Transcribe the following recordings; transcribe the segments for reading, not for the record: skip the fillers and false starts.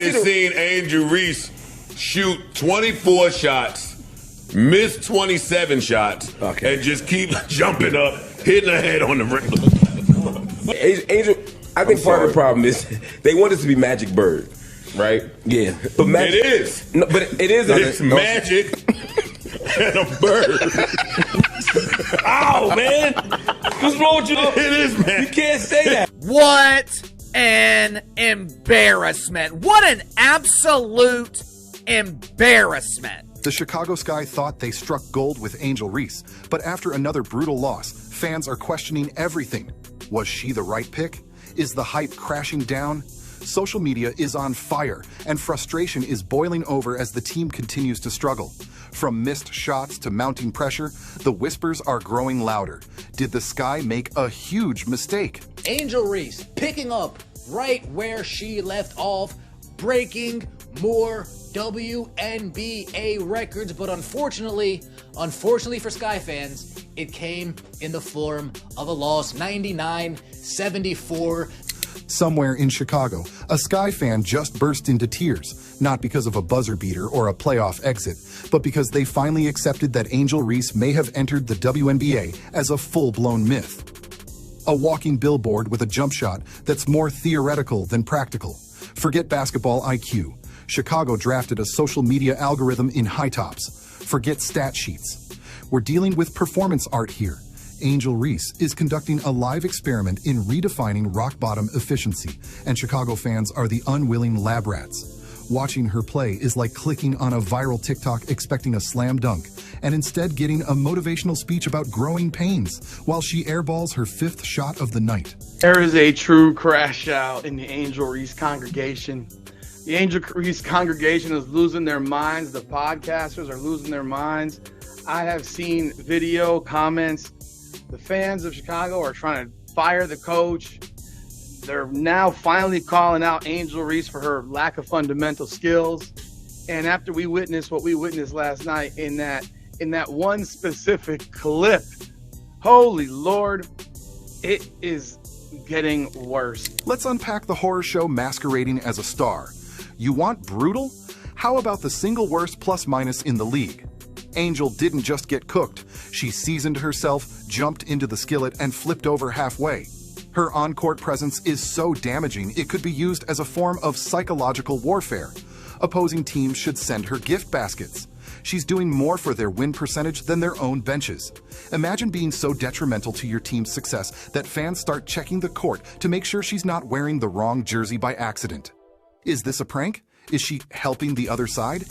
You've seen Angel Reese shoot 24 shots, miss 27 shots, and just keep jumping up, hitting her head on the rim. Angel, I think part of the problem is they want us to be Magic Bird, right? Yeah, but Magic, it is. No, but it is. It's Magic and a bird. Oh man, what's wrong with you? It is, man. You can't say that. What an embarrassment. What an absolute embarrassment. The Chicago Sky thought they struck gold with Angel Reese, but after another brutal loss, fans are questioning everything. Was she the right pick? Is the hype crashing down? Social media is on fire, and frustration is boiling over as the team continues to struggle. From missed shots to mounting pressure, the whispers are growing louder. Did the Sky make a huge mistake? Angel Reese picking up right where she left off, breaking more WNBA records, but unfortunately for Sky fans, it came in the form of a loss, 99-74. Somewhere in Chicago, a Sky fan just burst into tears, not because of a buzzer beater or a playoff exit, but because they finally accepted that Angel Reese may have entered the WNBA as a full-blown myth. A walking billboard with a jump shot that's more theoretical than practical. Forget basketball IQ. Chicago drafted a social media algorithm in high tops. Forget stat sheets. We're dealing with performance art here. Angel Reese is conducting a live experiment in redefining rock-bottom efficiency, and Chicago fans are the unwilling lab rats. Watching her play is like clicking on a viral TikTok expecting a slam dunk, and instead getting a motivational speech about growing pains while she airballs her 5th shot of the night. There is a true crash out in the Angel Reese congregation. The Angel Reese congregation is losing their minds. The podcasters are losing their minds. I have seen video comments. The fans of Chicago are trying to fire the coach. They're now finally calling out Angel Reese for her lack of fundamental skills. And after we witnessed what we witnessed last night in that one specific clip, holy Lord, it is getting worse. Let's unpack the horror show masquerading as a star. You want brutal? How about the single worst plus-minus in the league? Angel didn't just get cooked. She seasoned herself, jumped into the skillet, and flipped over halfway. Her on-court presence is so damaging it could be used as a form of psychological warfare. Opposing teams should send her gift baskets. She's doing more for their win percentage than their own benches. Imagine being so detrimental to your team's success that fans start checking the court to make sure she's not wearing the wrong jersey by accident. Is this a prank? Is she helping the other side?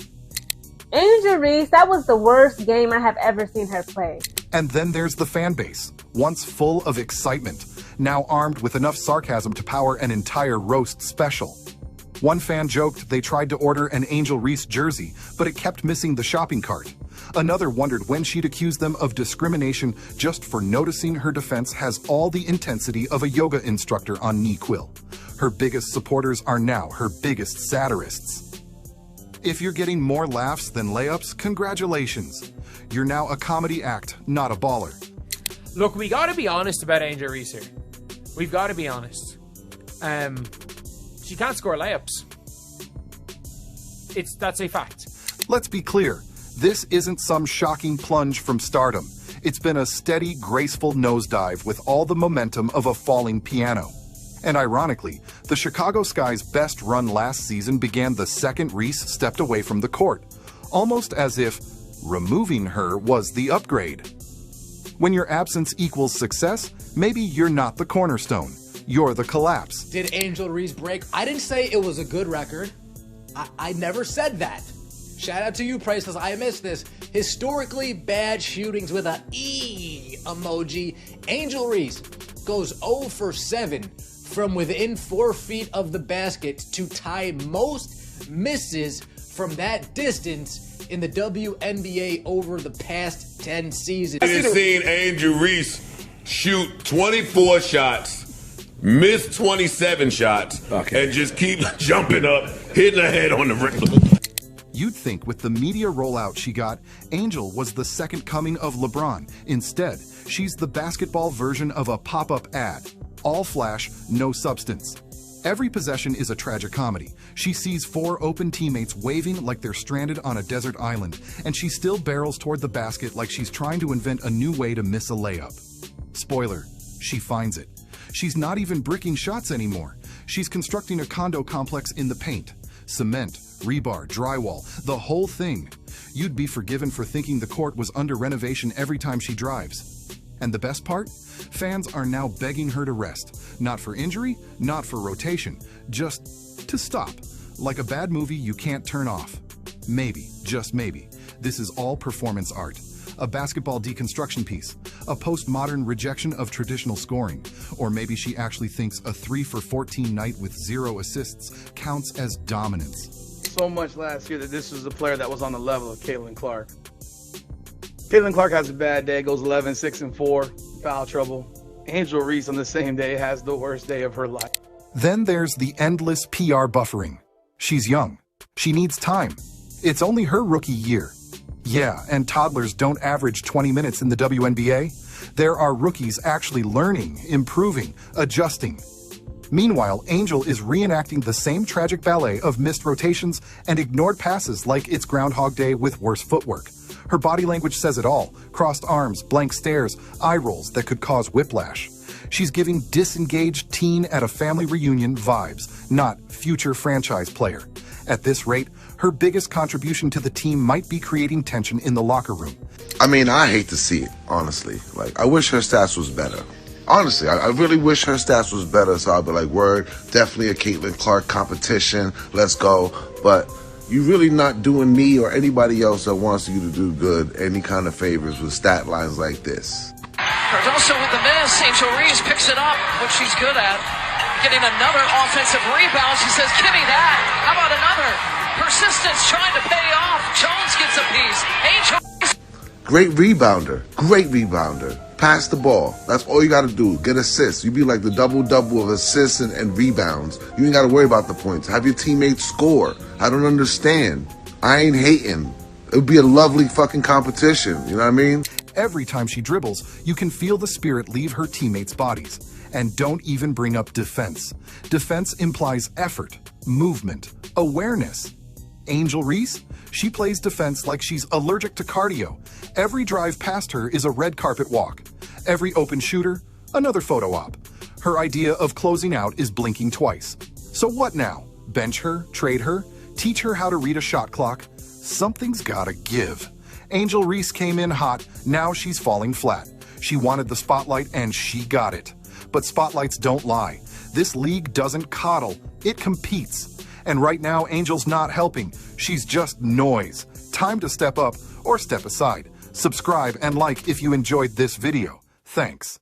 Angel Reese, that was the worst game I have ever seen her play. And then there's the fan base, once full of excitement, now armed with enough sarcasm to power an entire roast special. One fan joked they tried to order an Angel Reese jersey, but it kept missing the shopping cart. Another wondered when she'd accuse them of discrimination just for noticing her defense has all the intensity of a yoga instructor on knee quill. Her biggest supporters are now her biggest satirists. If you're getting more laughs than layups, congratulations. You're now a comedy act, not a baller. Look, we gotta be honest about Angel Reese here. We've gotta be honest. She can't score layups. That's a fact. Let's be clear. This isn't some shocking plunge from stardom. It's been a steady, graceful nosedive with all the momentum of a falling piano. And ironically, the Chicago Sky's best run last season began the second Reese stepped away from the court, almost as if removing her was the upgrade. When your absence equals success, maybe you're not the cornerstone, you're the collapse. Did Angel Reese break? I didn't say it was a good record. I never said that. Shout out to you, Price, because I missed this. Historically bad shootings with a E emoji. Angel Reese goes 0 for 7 from within 4 feet of the basket to tie most misses from that distance in the WNBA over the past 10 seasons. You've seen Angel Reese shoot 24 shots, miss 27 shots, and just keep jumping up, hitting her head on the rim. You'd think with the media rollout she got, Angel was the second coming of LeBron. Instead, she's the basketball version of a pop-up ad. All flash, no substance. Every possession is a tragicomedy. She sees 4 open teammates waving like they're stranded on a desert island, and she still barrels toward the basket like she's trying to invent a new way to miss a layup. Spoiler, she finds it. She's not even bricking shots anymore. She's constructing a condo complex in the paint. Cement, rebar, drywall, the whole thing. You'd be forgiven for thinking the court was under renovation every time she drives. And the best part? Fans are now begging her to rest. Not for injury, not for rotation, just to stop. Like a bad movie you can't turn off. Maybe, just maybe, this is all performance art. A basketball deconstruction piece, a postmodern rejection of traditional scoring, or maybe she actually thinks a 3 for 14 night with 0 assists counts as dominance. So much last year that this was a player that was on the level of Caitlin Clark. Caitlin Clark has a bad day, goes 11, 6, and 4, foul trouble. Angel Reese on the same day has the worst day of her life. Then there's the endless PR buffering. She's young. She needs time. It's only her rookie year. Yeah, and toddlers don't average 20 minutes in the WNBA. There are rookies actually learning, improving, adjusting. Meanwhile, Angel is reenacting the same tragic ballet of missed rotations and ignored passes like it's Groundhog Day with worse footwork. Her body language says it all. Crossed arms, blank stares, eye rolls that could cause whiplash. She's giving disengaged teen at a family reunion vibes, not future franchise player. At this rate, her biggest contribution to the team might be creating tension in the locker room. I mean, I hate to see it, honestly. Like, I wish her stats was better. Honestly, I really wish her stats was better, so I'd be like, word, definitely a Caitlin Clark competition, let's go. But you're really not doing me or anybody else that wants you to do good any kind of favors with stat lines like this. Also with the miss, Angel Reese picks it up, which she's good at. Getting another offensive rebound. She says, give me that. How about another? Persistence trying to pay off. Jones gets a piece. Angel Reese. Great rebounder. Pass the ball. That's all you got to do. Get assists. You be like the double-double of assists and rebounds. You ain't got to worry about the points. Have your teammates score. I don't understand. I ain't hating. It would be a lovely fucking competition. You know what I mean? Every time she dribbles, you can feel the spirit leave her teammates' bodies. And don't even bring up defense. Defense implies effort, movement, awareness. Angel Reese? She plays defense like she's allergic to cardio. Every drive past her is a red carpet walk. Every open shooter, another photo op. Her idea of closing out is blinking twice. So what now? Bench her? Trade her? Teach her how to read a shot clock? Something's gotta give. Angel Reese came in hot, now she's falling flat. She wanted the spotlight and she got it. But spotlights don't lie. This league doesn't coddle, it competes. And right now, Angel's not helping. She's just noise. Time to step up or step aside. Subscribe and like if you enjoyed this video. Thanks.